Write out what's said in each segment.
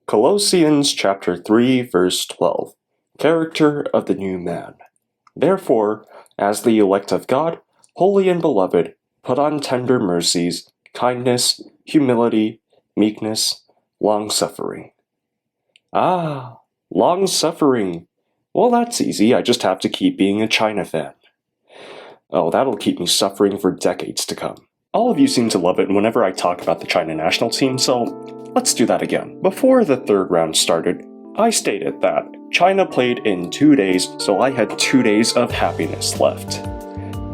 Colossians chapter 3 verse 12. Character of the new man. Therefore, as the elect of God, holy and beloved, put on tender mercies, kindness, humility, meekness, long-suffering. Ah, long-suffering. Well, that's easy. I just have to keep being a China fan. Oh, that'll keep me suffering for decades to come. All of you seem to love it whenever I talk about the China national team, so let's do that again. Before the third round started, I stated that China played in 2 days, so I had 2 days of happiness left.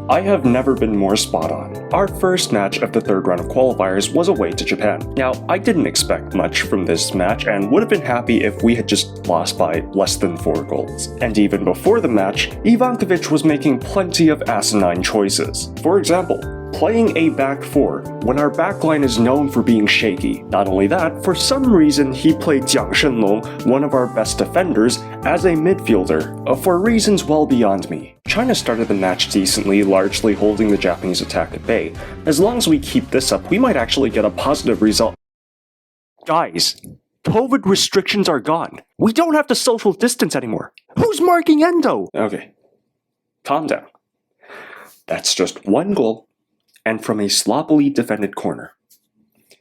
I have never been more spot on. Our first match of the third round of qualifiers was away to Japan. Now, I didn't expect much from this match and would have been happy if we had just lost by less than 4 goals. And even before the match, Ivankovic was making plenty of asinine choices. For example, playing a back four when our backline is known for being shaky. Not only that, for some reason he played Jiang Shenlong, one of our best defenders, as a midfielder, for reasons well beyond me. China started the match decently, largely holding the Japanese attack at bay. As long as we keep this up, we might actually get a positive result. Guys, COVID restrictions are gone. We don't have to social distance anymore. Who's marking Endo? Okay, calm down. That's just one goal, and from a sloppily defended corner.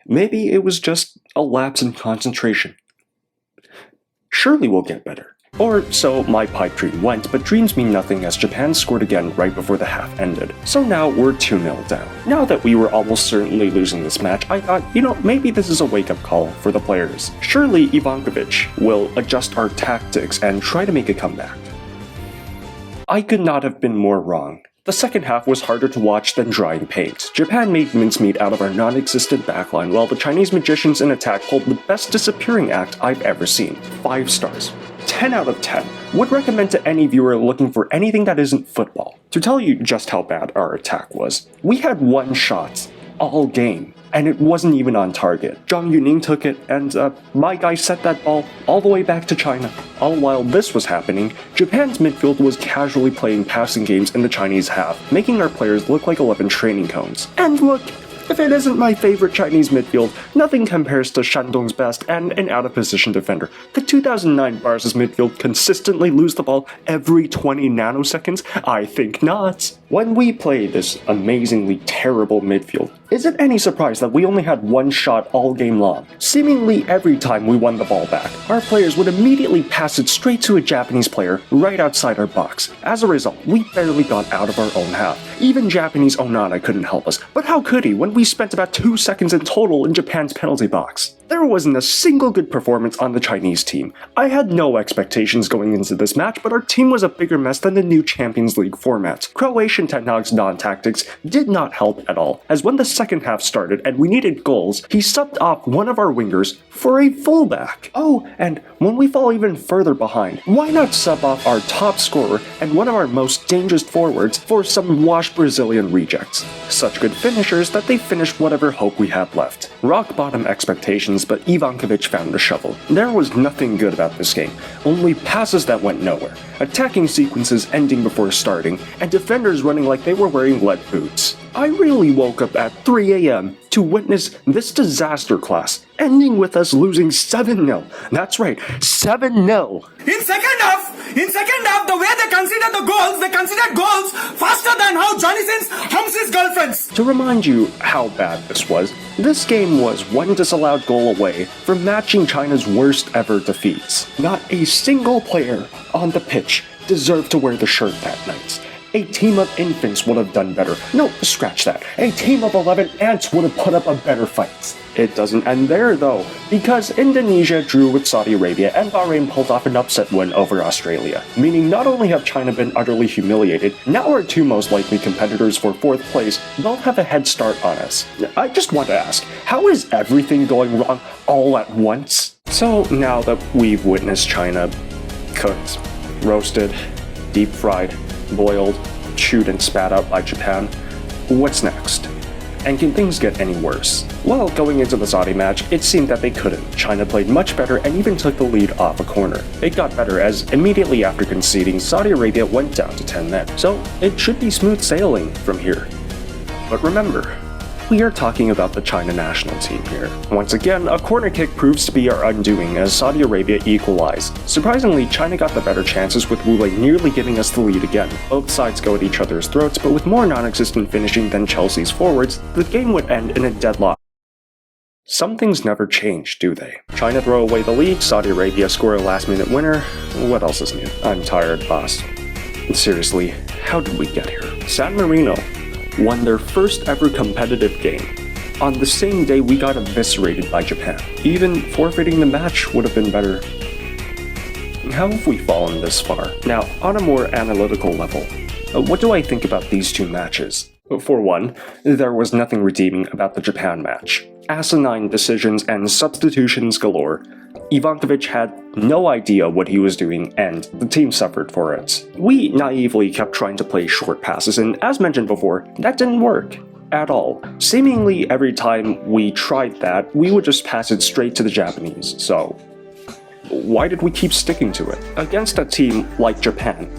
Maybe it was just a lapse in concentration. Surely we'll get better. Or so my pipe dream went, but dreams mean nothing as Japan scored again right before the half ended. So now we're 2-0 down. Now that we were almost certainly losing this match, I thought, maybe this is a wake-up call for the players. Surely Ivankovic will adjust our tactics and try to make a comeback. I could not have been more wrong. The second half was harder to watch than drying paint. Japan made mincemeat out of our non-existent backline, while the Chinese magicians in attack pulled the best disappearing act I've ever seen. 5 stars. 10 out of 10. Would recommend to any viewer looking for anything that isn't football. To tell you just how bad our attack was, we had 1 shot all game, and it wasn't even on target. Zhang Yuning took it, and my guy set that ball all the way back to China. All while this was happening, Japan's midfield was casually playing passing games in the Chinese half, making our players look like 11 training cones. And look, if it isn't my favorite Chinese midfield, nothing compares to Shandong's best and an out-of-position defender. The 2009 Barca's midfield consistently lose the ball every 20 nanoseconds? I think not. When we play this amazingly terrible midfield, is it any surprise that we only had 1 shot all game long? Seemingly every time we won the ball back, our players would immediately pass it straight to a Japanese player right outside our box. As a result, we barely got out of our own half. Even Japanese Onana couldn't help us, but how could he when we spent about 2 seconds in total in Japan's penalty box? There wasn't a single good performance on the Chinese team. I had no expectations going into this match, but our team was a bigger mess than the new Champions League format. Croatian Ten Hag's non-tactics did not help at all, as when the second half started and we needed goals, he subbed off one of our wingers for a fullback. Oh, and when we fall even further behind, why not sub off our top scorer and one of our most dangerous forwards for some washed Brazilian rejects? Such good finishers that they finished whatever hope we had left. Rock bottom expectations, but Ivankovic found a shovel. There was nothing good about this game, only passes that went nowhere, attacking sequences ending before starting, and defenders running like they were wearing lead boots. I really woke up at 3 a.m. to witness this disaster class, ending with us losing 7-0. That's right, 7-0. In second half, the way they considered goals faster than how Johnny Sins humps his girlfriends. To remind you how bad this was, this game was 1 disallowed goal away from matching China's worst ever defeats. Not a single player on the pitch deserved to wear the shirt that night. A team of infants would have done better. No, scratch that. A team of 11 ants would have put up a better fight. It doesn't end there, though, because Indonesia drew with Saudi Arabia and Bahrain pulled off an upset win over Australia, meaning not only have China been utterly humiliated, now our 2 most likely competitors for 4th place both have a head start on us. I just want to ask, how is everything going wrong all at once? So now that we've witnessed China cooked, roasted, deep-fried, boiled, chewed and spat out by Japan, what's next? And can things get any worse? Well, going into the Saudi match, it seemed that they couldn't. China played much better and even took the lead off a corner. It got better as immediately after conceding, Saudi Arabia went down to 10 men. So it should be smooth sailing from here. But remember, we are talking about the China national team here. Once again, a corner kick proves to be our undoing as Saudi Arabia equalized. Surprisingly, China got the better chances with Wu Lei nearly giving us the lead again. Both sides go at each other's throats, but with more non-existent finishing than Chelsea's forwards, the game would end in a deadlock. Some things never change, do they? China throw away the lead, Saudi Arabia score a last-minute winner. What else is new? I'm tired, boss. Seriously, how did we get here? San Marino won their first ever competitive game. On the same day we got eviscerated by Japan. Even forfeiting the match would have been better. How have we fallen this far? Now, on a more analytical level, what do I think about these two matches? For one, there was nothing redeeming about the Japan match. Asinine decisions and substitutions galore. Ivankovic had no idea what he was doing, and the team suffered for it. We naively kept trying to play short passes, and as mentioned before, that didn't work at all. Seemingly every time we tried that, we would just pass it straight to the Japanese, so why did we keep sticking to it? Against a team like Japan,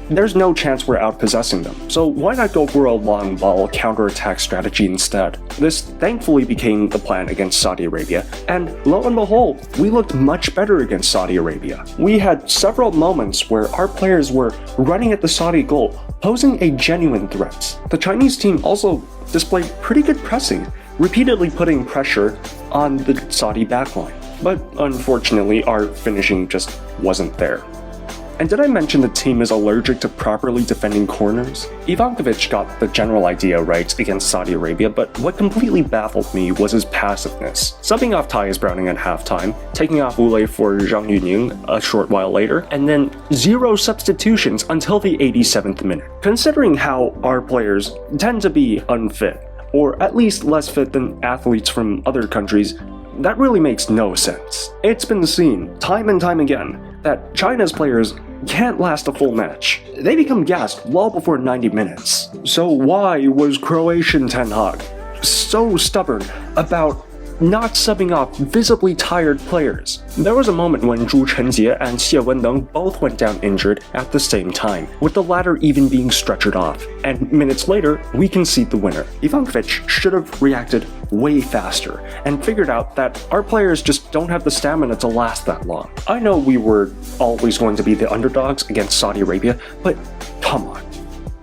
there's no chance we're outpossessing them, so why not go for a long ball counter-attack strategy instead? This thankfully became the plan against Saudi Arabia, and lo and behold, we looked much better against Saudi Arabia. We had several moments where our players were running at the Saudi goal, posing a genuine threat. The Chinese team also displayed pretty good pressing, repeatedly putting pressure on the Saudi backline. But unfortunately, our finishing just wasn't there. And did I mention the team is allergic to properly defending corners? Ivankovic got the general idea right against Saudi Arabia, but what completely baffled me was his passiveness. Subbing off Tyus Browning at halftime, taking off Wu Lei for Zhang Yuning a short while later, and then 0 substitutions until the 87th minute. Considering how our players tend to be unfit, or at least less fit than athletes from other countries, that really makes no sense. It's been seen, time and time again, that China's players can't last a full match. They become gassed well before 90 minutes. So why was Croatian Ten Hag so stubborn about not subbing off visibly tired players? There was a moment when Zhu Chenjie and Xie Wendeng both went down injured at the same time, with the latter even being stretchered off, and minutes later, we concede the winner. Ivankovic should have reacted way faster, and figured out that our players just don't have the stamina to last that long. I know we were always going to be the underdogs against Saudi Arabia, but come on.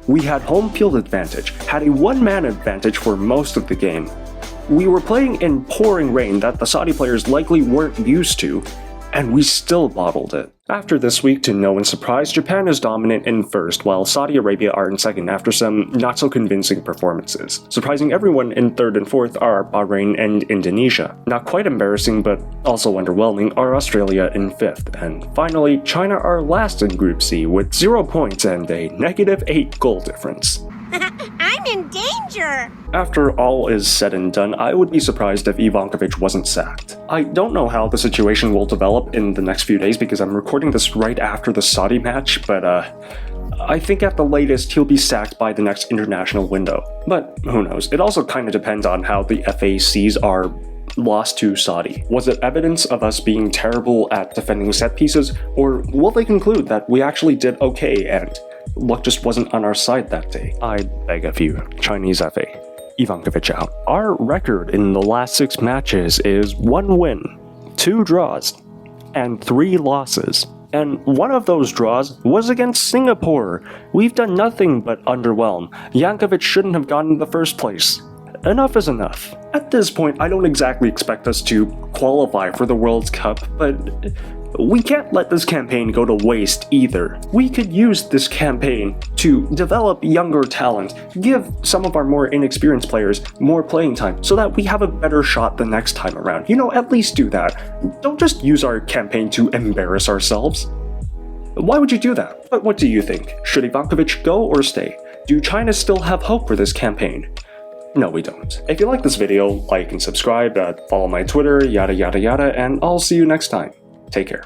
We had home field advantage, had a one-man advantage for most of the game. We were playing in pouring rain that the Saudi players likely weren't used to, and we still bottled it. After this week, to no one's surprise, Japan is dominant in first, while Saudi Arabia are in second after some not-so-convincing performances. Surprising everyone in third and fourth are Bahrain and Indonesia. Not quite embarrassing, but also underwhelming are Australia in fifth. And finally, China are last in Group C with 0 points and a -8 goal difference. I'm in danger! After all is said and done, I would be surprised if Ivankovic wasn't sacked. I don't know how the situation will develop in the next few days because I'm recording this right after the Saudi match, but I think at the latest he'll be sacked by the next international window. But who knows, it also kinda depends on how the FA sees our loss to Saudi. Was it evidence of us being terrible at defending set pieces, or will they conclude that we actually did okay and luck just wasn't on our side that day? I beg of you, Chinese FA. Ivankovic out. Our record in the last 6 matches is 1 win, 2 draws, and 3 losses. And one of those draws was against Singapore. We've done nothing but underwhelm. Jankovic shouldn't have gotten in the first place. Enough is enough. At this point, I don't exactly expect us to qualify for the World Cup, but we can't let this campaign go to waste either. We could use this campaign to develop younger talent, give some of our more inexperienced players more playing time so that we have a better shot the next time around. You know, at least do that. Don't just use our campaign to embarrass ourselves. Why would you do that? But what do you think? Should Ivankovic go or stay? Do China still have hope for this campaign? No, we don't. If you like this video, like and subscribe, follow my Twitter, yada yada yada, and I'll see you next time. Take care.